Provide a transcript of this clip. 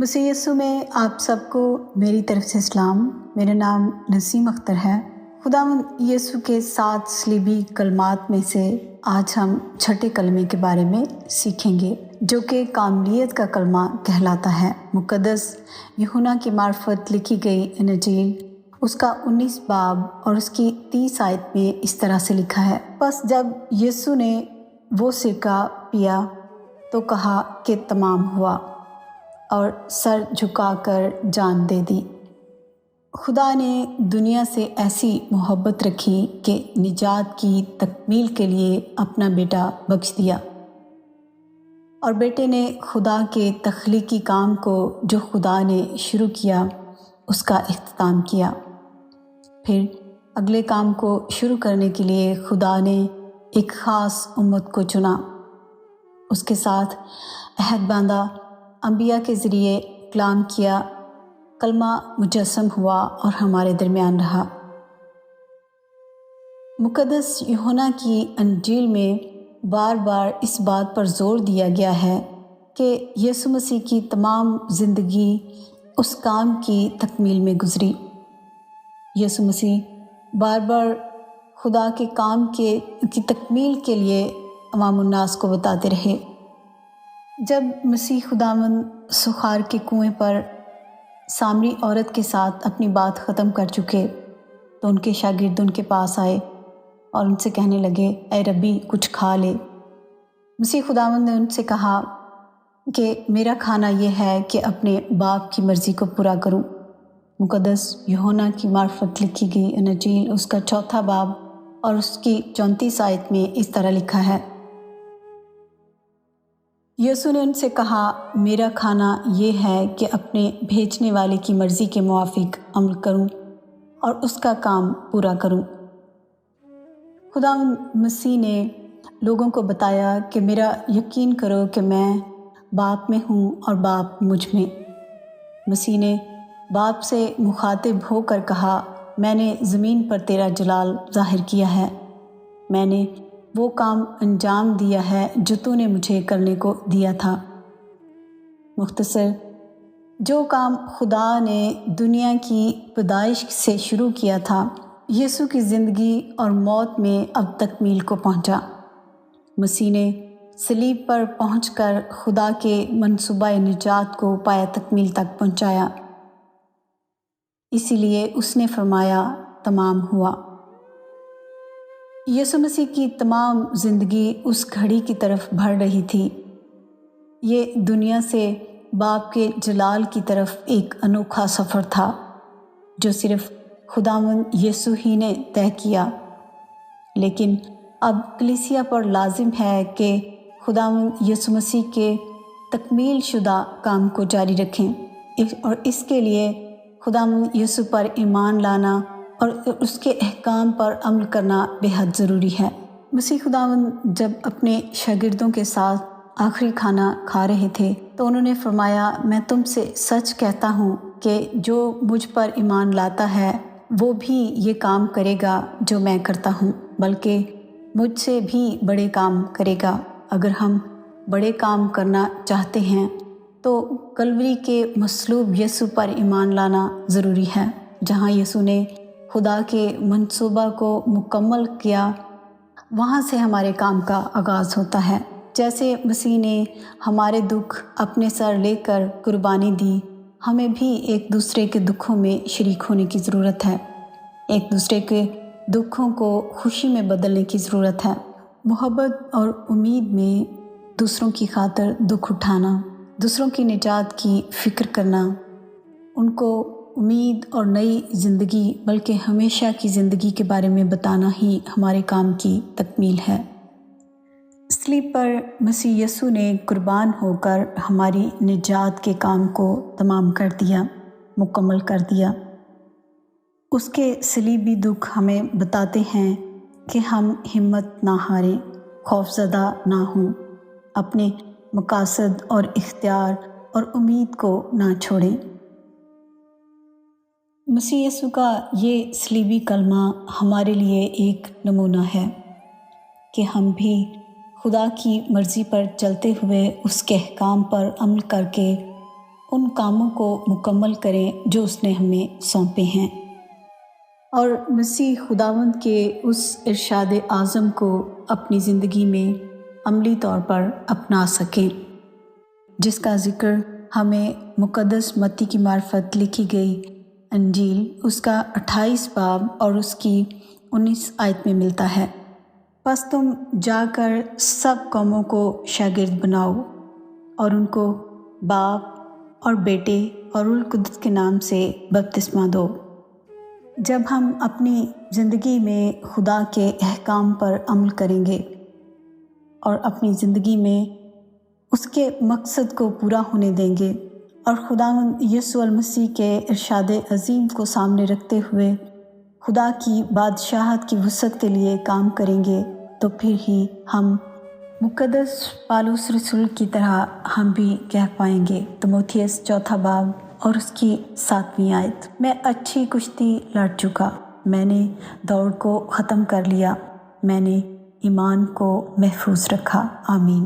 मसीह यीशु में आप सबको मेरी तरफ से सलाम। मेरा नाम नसीम अख्तर है। खुदावंद यीशु के 7 सलीबी कलमात में से आज हम छठे कलमे के बारे में सीखेंगे, जो कि कामलियत का कलमा कहलाता है। मुक़द्दस यूहन्ना की मार्फत लिखी गई इंजील उसका 19 बाब और उसकी 30 आयत में इस तरह से लिखा है। बस जब यीशु ने वो सिरका पिया तो कहा कि तमाम हुआ और सर झुकाकर जान दे दी। खुदा ने दुनिया से ऐसी मोहब्बत रखी कि निजात की तकमील के लिए अपना बेटा बख्श दिया, और बेटे ने खुदा के तख्लीकी काम को जो खुदा ने शुरू किया उसका इख्तिताम किया। फिर अगले काम को शुरू करने के लिए खुदा ने एक ख़ास उम्मत को चुना, उसके साथ अहद बांधा, अंबिया के ज़रिए कलाम किया, कलमा मुजस्सम हुआ और हमारे दरमियान रहा। मुक़द्दस यूहन्ना की इंजील में बार बार इस बात पर ज़ोर दिया गया है कि यीशु मसीह की तमाम ज़िंदगी उस काम की तकमील में गुज़री। यीशु मसीह बार बार खुदा के काम की तकमील के लिए अवामुन्नास को बताते रहे। जब मसीह खुदावंद सुखार के कुएं पर सामरी औरत के साथ अपनी बात ख़त्म कर चुके तो उनके शागिर्द उनके पास आए और उनसे कहने लगे, ऐ रब्बी कुछ खा ले। मसीह खुदावंद ने उनसे कहा कि मेरा खाना यह है कि अपने बाप की मर्ज़ी को पूरा करूं। मुक़द्दस यूहन्ना की मार्फत लिखी गई इंजील उसका 4 बाब और उसकी 34 आयत में इस तरह लिखा है। यीशु ने उनसे कहा, मेरा खाना ये है कि अपने भेजने वाले की मर्ज़ी के मुआफिक अमल करूं और उसका काम पूरा करूं। खुदा मसीह ने लोगों को बताया कि मेरा यकीन करो कि मैं बाप में हूं और बाप मुझ में। मसीह ने बाप से मुखातिब होकर कहा, मैंने ज़मीन पर तेरा जलाल ज़ाहिर किया है, मैंने वो काम अंजाम दिया है जो तूने मुझे करने को दिया था। मुख्तसर जो काम खुदा ने दुनिया की पैदाइश से शुरू किया था, यीशु की ज़िंदगी और मौत में अब तकमील को पहुंचा। मसीह ने सलीब पर पहुंचकर खुदा के मंसूबा निजात को पाया तकमील तक पहुंचाया। इसीलिए उसने फरमाया, तमाम हुआ। यीशु मसीह की तमाम ज़िंदगी उस घड़ी की तरफ बढ़ रही थी। ये दुनिया से बाप के जलाल की तरफ एक अनोखा सफ़र था जो सिर्फ़ खुदावंद यीशु ही ने तय किया। लेकिन अब कलीसिया पर लाजिम है कि खुदावंद यीशु मसीह के तकमील शुदा काम को जारी रखें और इसके लिए खुदावंद यीशु पर ईमान लाना और उसके अहकाम पर अमल करना बेहद ज़रूरी है। मसीह खुदावंद जब अपने शागिर्दों के साथ आखिरी खाना खा रहे थे तो उन्होंने फरमाया, मैं तुमसे सच कहता हूँ कि जो मुझ पर ईमान लाता है वो भी ये काम करेगा जो मैं करता हूँ, बल्कि मुझसे भी बड़े काम करेगा। अगर हम बड़े काम करना चाहते हैं तो कलवरी के मसलूब यीशु पर ईमान लाना ज़रूरी है। जहाँ यीशु ने खुदा के मंसूबा को मुकम्मल किया, वहाँ से हमारे काम का आगाज़ होता है। जैसे मसीह ने हमारे दुख अपने सर लेकर कुर्बानी दी, हमें भी एक दूसरे के दुखों में शरीक होने की ज़रूरत है। एक दूसरे के दुखों को खुशी में बदलने की ज़रूरत है। मोहब्बत और उम्मीद में दूसरों की खातिर दुख उठाना, दूसरों की निजात की फ़िक्र करना, उनको उम्मीद और नई ज़िंदगी बल्कि हमेशा की ज़िंदगी के बारे में बताना ही हमारे काम की तकमील है। सलीब पर मसीह यीशु ने कुर्बान होकर हमारी निजात के काम को तमाम कर दिया, मुकम्मल कर दिया। उसके सलीबी दुख हमें बताते हैं कि हम हिम्मत ना हारें, खौफज़दा ना हों, अपने मकासद और इख्तियार और उम्मीद को ना छोड़ें। मसीह यीशु का ये सलीबी कलमा हमारे लिए एक नमूना है कि हम भी खुदा की मर्ज़ी पर चलते हुए उसके अहकाम पर अमल करके ان کاموں کو مکمل کریں جو اس نے ہمیں سونپے ہیں، اور مسیح خداوند کے اس ارشاد اعظم کو اپنی زندگی میں عملی طور پر اپنا سکیں، جس کا ذکر ہمیں مقدس متی کی معرفت لکھی گئی انجیل اس کا 28 باب اور اس کی 19 آیت میں ملتا ہے۔ پس تم جا کر سب قوموں کو شاگرد بناؤ اور ان کو باپ اور بیٹے اور روح القدس کے نام سے بپتسمہ دو۔ جب ہم اپنی زندگی میں خدا کے احکام پر عمل کریں گے اور اپنی زندگی میں اس کے مقصد کو پورا ہونے دیں گے اور خداوند یسوع المسیح کے ارشاد عظیم کو سامنے رکھتے ہوئے خدا کی بادشاہت کی وسعت کے لیے کام کریں گے، تو پھر ہی ہم مقدس پالوس رسول کی طرح ہم بھی کہہ پائیں گے، تموتھیوس 4 باب اور اس کی 7ویں آیت، میں اچھی کشتی لڑ چکا، میں نے دوڑ کو ختم کر لیا، میں نے ایمان کو محفوظ رکھا۔ آمین۔